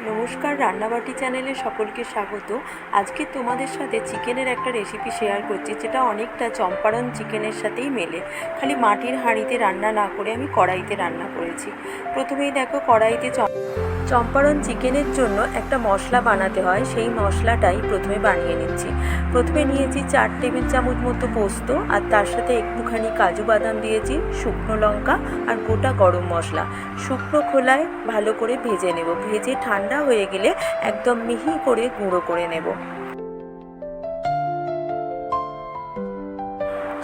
নমস্কার, রান্নাবাটি চ্যানেলে সকলকে স্বাগত। আজকে তোমাদের সাথে চিকেনের একটা রেসিপি শেয়ার করছি, যেটা অনেকটা চম্পারন চিকেনের সাথেই মেলে। খালি মাটির হাঁড়িতে রান্না না করে আমি কড়াইতে রান্না করেছি। প্রথমেই দেখো, কড়াইতে চম্পারন চিকেনের জন্য একটা মশলা বানাতে হয়, সেই মশলাটাই প্রথমে বানিয়ে নিচ্ছি। প্রথমে নিয়েছি 4 টেবিল চামচ মতো পোস্ত, আর তার সাথে একটুখানি কাজু বাদাম দিয়েছি, শুকনো লঙ্কা আর গোটা গরম মশলা। শুকনো খোলায় ভালো করে ভেজে নেব। ভেজে ঠান্ডা হয়ে গেলে একদম মিহি করে গুঁড়ো করে নেব।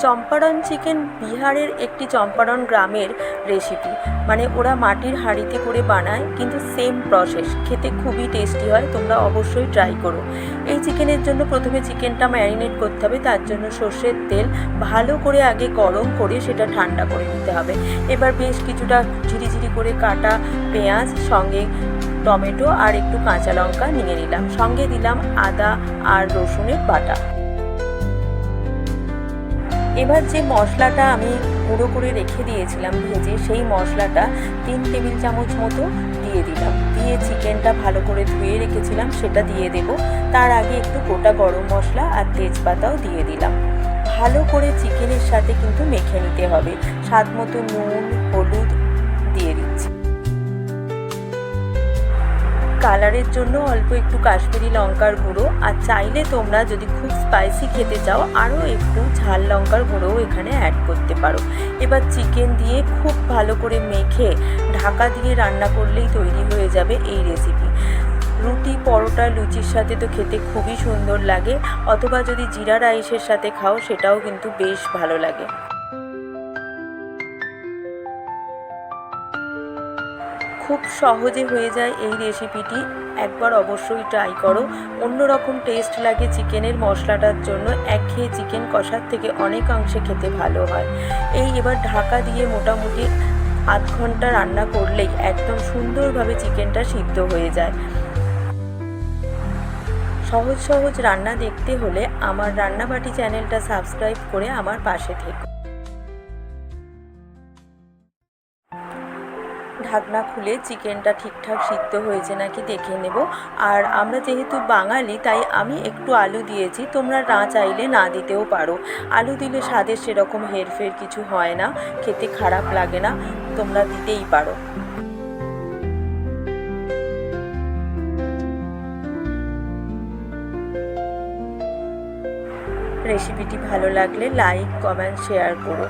চম্পারন চিকেন বিহারের একটি চম্পারন গ্রামের রেসিপি, মানে ওরা মাটির হাঁড়িতে করে বানায়, কিন্তু সেম প্রসেস, খেতে খুবই টেস্টি হয়। তোমরা অবশ্যই ট্রাই করো। এই চিকেনের জন্য প্রথমে চিকেনটা ম্যারিনেট করতে হবে। তার জন্য সর্ষের তেল ভালো করে আগে গরম করে সেটা ঠান্ডা করে নিতে হবে। এবার বেশ কিছুটা ঝিরিঝিরি করে কাটা পেঁয়াজ, সঙ্গে টমেটো আর একটু কাঁচা লঙ্কা নিয়ে নিলাম। সঙ্গে দিলাম আদা আর রসুনের বাটা। এবার যে মশলাটা আমি গুঁড়ো করে রেখে দিয়েছিলাম ভেজে, সেই মশলাটা 3 টেবিল চামচ মতো দিয়ে দিলাম। দিয়ে চিকেনটা ভালো করে ধুয়ে রেখেছিলাম সেটা দিয়ে দেব। তার আগে একটু গোটা গরম মশলা আর তেজপাতাও দিয়ে দিলাম। ভালো করে চিকেনের সাথে কিন্তু মেখে নিতে হবে। স্বাদ মতো নুন, হলুদ দিয়ে দিচ্ছি। কালারের জন্য অল্প একটু কাশ্মীরি লঙ্কার গুঁড়ো, আর চাইলে তোমরা যদি খুব স্পাইসি খেতে চাও আরও একটু ঝাল লঙ্কার গুঁড়োও এখানে অ্যাড করতে পারো। এবার চিকেন দিয়ে খুব ভালো করে মেখে ঢাকা দিয়ে রান্না করলেই তৈরি হয়ে যাবে এই রেসিপি। রুটি, পরোটা, লুচির সাথে তো খেতে খুবই সুন্দর লাগে, অথবা যদি জিরা রাইসের সাথে খাও সেটাও কিন্তু বেশ ভালো লাগে। খুব সহজে হয়ে যায় এই রেসিপিটি, একবার অবশ্যই ট্রাই করো। অন্যরকম টেস্ট লাগে চিকেনের মশলাটার জন্য। একঘেয়ে চিকেন কষার থেকে অনেকাংশে খেতে ভালো হয়। এবার ঢাকা দিয়ে মোটামুটি আধ ঘন্টা রান্না করলেই একদম সুন্দরভাবে চিকেনটা সিদ্ধ হয়ে যায়। সহজ সহজ রান্না দেখতে হলে আমার রান্নাবাটি চ্যানেলটা সাবস্ক্রাইব করে আমার পাশে থেকো। ঢাকনা খুলে চিকেনটা ঠিকঠাক সিদ্ধ হয়েছে নাকি দেখে নেব। আর আমরা যেহেতু বাঙালি, তাই আমি একটু আলু দিয়েছি। তোমরা না চাইলে না দিতেও পারো। আলু দিলে স্বাদের সেরকম হেরফের কিছু হয় না, খেতে খারাপ লাগে না, তোমরা দিতেই পারো। রেসিপিটি ভালো লাগলে লাইক, কমেন্ট, শেয়ার করো।